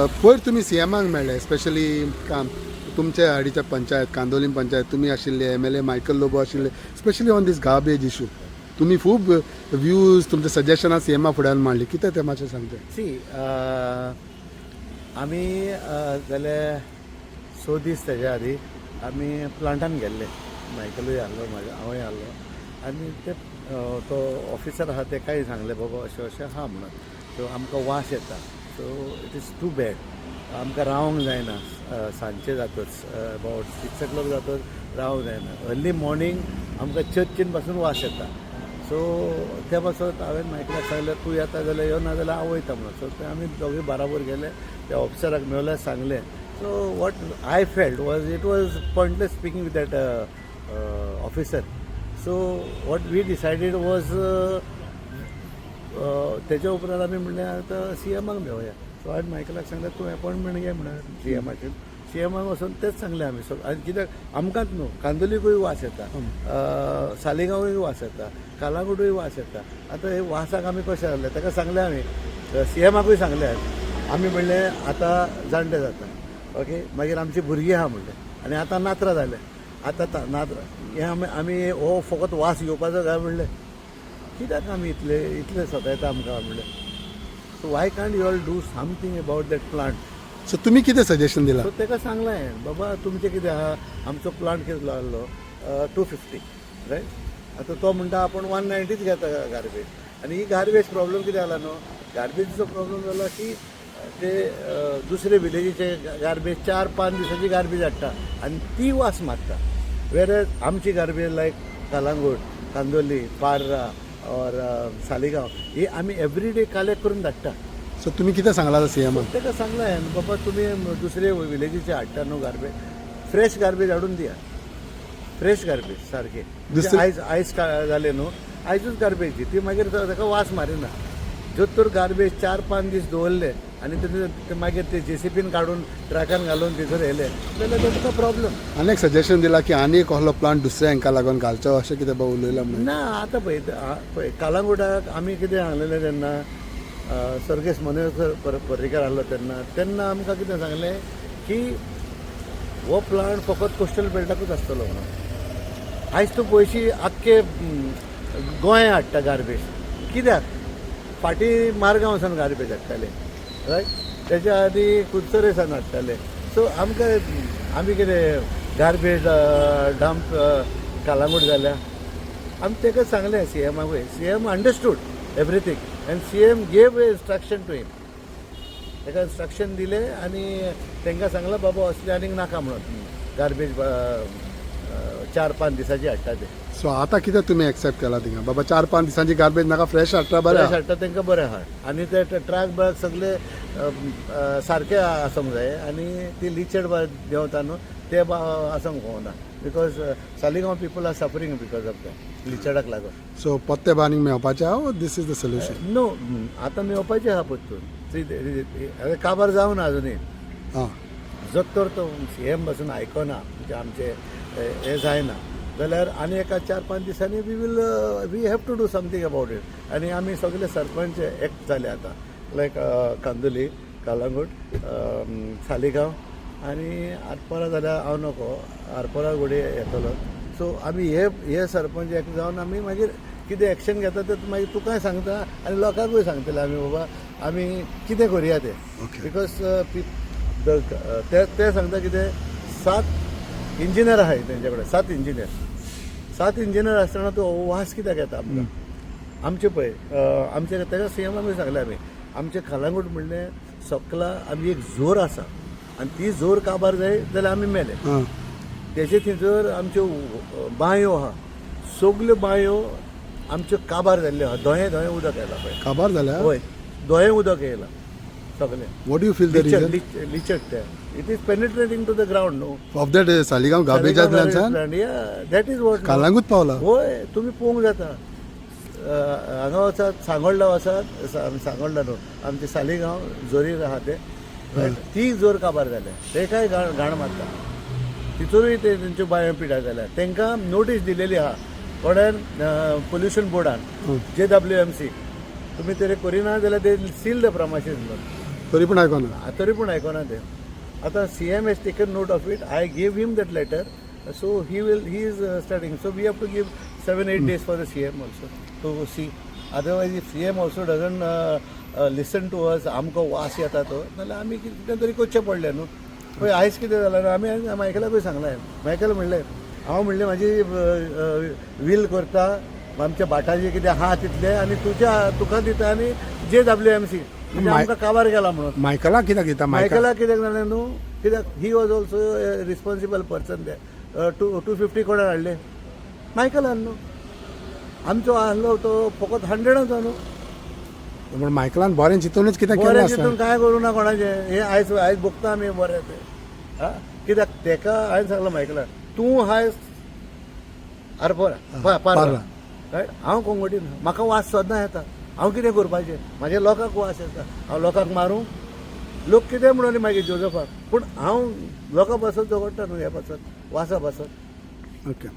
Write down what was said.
पयर तुमी सीएमाक मेळ्ळे, स्पेशली तुमच्या हाडीच्या पंचायत कांदोलीम पंचायत तुमी आशिल्ले, MLA मायकल लोबो आशिल्ले, specially on these garbage issue. तुमी खूब व्ह्यूज तुमचे सजेशनां सीएमा फुड्यान मांडली. कितें तें मातशें सांगता? आमी जाले 6 दीस तेज्या आदी आमी प्लांटान गेल्ले. मायकलूय आहलो, हांवूय आहलो, आनी ते तो ऑफिसर आहा तेकाय सांगले बाबा अशें अशें आहा म्हणून. सो आमकां वास येता. So it is too bad. आमकां रावंक जायना. सांजचे जातच अबावट 6 o'clock जातच रावंक जायना. अर्ली मॉर्निंग आमकां चर्चीन पासून वास येता. सो त्या पासत हांवें मायकलाक सांगलें तूं येता जाल्यार यो, ना जाल्यार हांव वयता म्हणून. सो ते आमी दोगूय बाराबर गेले. त्या ऑफिसराक मेवल्यार सांगलें. So what I felt was it was pointless speaking with that officer. So what we decided was तेच्या उपरांत आमी म्हणलें आतां सीएमाक मेवया. सो हांवें मायकलाक सांगलें तूं अपॉयंटमेंट घे म्हणून सीएमाचेर. सीएमाक वचून तेच सांगलें आमी. सो आनी कित्याक आमकांच न्हू, कांदोलीकूय वास येता, सालिगांवूय वास येता, कालांगूटूय वास येता. आतां हे वासाक आमी कशें जालें ताका सांगलें आमी. सीएमाकूय सांगलें आमी म्हणलें आतां जाणटे जाता, ओके. मागीर आमची भुरगीं आहा म्हणलें, आनी आतां नातरां जाले. आतां नातरां हें आमी हो फकत वास घेवपाचो काय म्हणलें. कित्याक आमी इतले सतायता आमकां म्हणलें. So Y can't you all do something about that plant. So तुमी कितें सजेशन दिलां? सो ताका सांगलें बाबा तुमचें कितें आहा, आमचो प्लांट कितें लागलो 250, रायट. आतां तो म्हणटा आपूण 190च घेता गार्बेज. आनी ही गार्बेज प्रॉब्लम कितें जाला न्हू, गार्बेजीचो प्रॉब्लम जाला की ते दुसरे विलेजीचे गार्बेज 4-5 दिसांची गार्बेज हाडटा आनी ती वास मारता. वेरएज आमची गार्बेज लायक कालांगूट, कांदोली, पार्रा और सालिगांव ही आमी एवरीडे कलेक्ट करून धाडटा. सो तुमी कितें सांगलां सीएमाक? ताका सांगलें बाबा तुमी दुसरे विलेजीचे हाडटा न्हू गार्बेज, फ्रेश गार्बेज हाडून दिया. फ्रेश गार्बेज सारके. आयज जालें न्हू, आयजूच गार्बेज दी. ती मागीर ताका वास मारिना. जर तर गार्बेज 4-5 दीस दवरले आनी ते मागीर ते JCBन काडून ट्रकान घालून भितर येयले जाल्यार तुका प्रॉब्लम. आनी एक सजेशन दिलां की आनी एक असलो प्लांट दुसऱ्या हांकां लागून घालचो अशें कितें बाबा उलयलां म्हणून? ना आतां पळय कालांगुटाक आमी कितें सांगलेलें तेन्ना सर्गेश मनोहर पर्रीकर आहलो तेन्ना आमकां कितें सांगलें की हो प्लांट फकत कोस्टल बेल्टाकूच आसतलो म्हणून. आयज तूं पयशी आख्खे गोंय हाडटा गार्बेज. कित्याक फाटीं मारगांव सावन गार्बेज हाडटाले, रायट. तेच्या आदी कुडचरे सावन हाडटाले. सो आमी कितें गार्बेज डंप कालांगूट जाल्या. आमी ताका सांगलें सीएमाकूय. CM understood everything and CM gave instruction to him. ताका इंस्ट्रक्शन दिलें आनी तांकां सांगलां बाबा असलें आनीक नाका म्हणून गार्बेज 4-5 दिसांची हाडटा ते. सो आतां कितें तुमी एक्सेप्ट केला थिंगा बाबा 4-5 दिसांची गार्बेज नाका, फ्रेश हाडटा बरें फ्रेश हाडटा तांकां बरें हाड. आनी ते ट्रक ब्रक सगळे सारके आसूंक जाय. आनी ती लिचड देंवता न्हू ते आसूंक होना. Because Saligao people are suffering because of that लिचडाक लागून. सो पत्ते बांदूंक मेळपाचें आहा, this is the solution? No, आतां मेवपाचें आहा पत्तून. काबार जावना आजुनूय. हां. जर तर तो सीएम पासून आयकना, म्हणजे आमचे हे जायना जाल्यार आनी एका 4-5 दिसांनी we have to do something about it. आनी आमी सगळे सरपंच एक जाले आतां, लायक कांदोली, कालांगूट, सालिगांव आनी आरपोरा जाल्यार हांव नको, आरपोरा घोडये येतलो. सो आमी हे सरपंच एक जावन आमी मागीर कितें एक्शन घेता तें मागीर तुकाय सांगता आनी लोकांकूय सांगतले आमी बाबा आमी कितें करुया तें. बिकॉज ते सांगता कितें 7 इंजिनियर आहाय तेंचे कडेन. 7 इंजिनियर आसतना तो वास कित्याक येता आमकां? आमचे पळय आमचे ताका सीएमाकूय सांगलें आमी आमचे कालांगूट म्हणलें सकला आमी एक जोर आसा आनी ती जोर काबार जाय जाल्यार आमी मेले. तेजे थंयसर आमच्यो बांयो आहा, सगल्यो बांयो आमच्यो काबार जाल्ल्यो आहा. दोये उदक येयलां पळय. काबार जाल्या? हय, दोये उदक येयलां सगळें. What do you feel the reason? लिचड ते. It is penetrating to the ground न्हू. ऑफ दॅट सालिगांव गार्बेजांतल्यान दॅट इज वॉट कालांगूट पावला. होय, तुमी पळोवंक जाता. हांगा वचात, सांगोळडा वचात, सांगोळडा न्हू आमचे सालिगांव जोरीर आहा ते, ती जोर काबार जाल्या. ते काय घाण मारता. तितूनय ते तेंच्यो बांयो पिड्यार जाल्या. तांकां नोटीस दिलेली आहा कोणान पोल्युशन बोर्डान JWMC. तुमी तरी करिना जाल्यार ते सील द प्रमासीस म्हणून. तरी पण आयकना. तरी पण आयकना ते. आता CM has taken note of it. I gave him that letter. So he is starting. So we have to give 7-8 days for the CM also to see. Otherwise, if CM also doesn't listen to us, आमकां वास येता तो, नाल्यार आमी कितें तरी करचें पडलें न्हू. पळय आयज कितें जालां न्हू, आमी मायकला पळय सांगलां. मायकल म्हणलें, हांव म्हणलें म्हाजी वील करता, आमच्या भाटाचें कितें आहा तितलें, आनी तुका दिता, आनी JWMC आमकां काबार केला म्हणून. मायकला कित्याक दिता? मायकला कित्याक जालें न्हू, कित्याक he was also responsible person ते. 250 कोणाक हाडले? मायकलान न्हू. आमचो आहलो तो फकत 100च न्हू. पण मायकलान बरें चिंतूनच कित्याक केलें बरें आसता. चिंतून कांय करूं ना कोणाचें. हे आयज भोगता आमी बरें ते. कित्याक तेका हांवें सांगलां मायकलान, तूं आयज आरपोरा पार्ला, हांव कोंगोटी ना, म्हाका वास सदां येता. हांव कितें करपाचें? म्हाज्या लोकांक वास येता, हांव लोकांक मारूं? लोक कितें म्हणून मागीर जोजफाक, पूण हांव लोकां पासत झगडटा न्हू, ह्या पासत वासा पासत. ओके.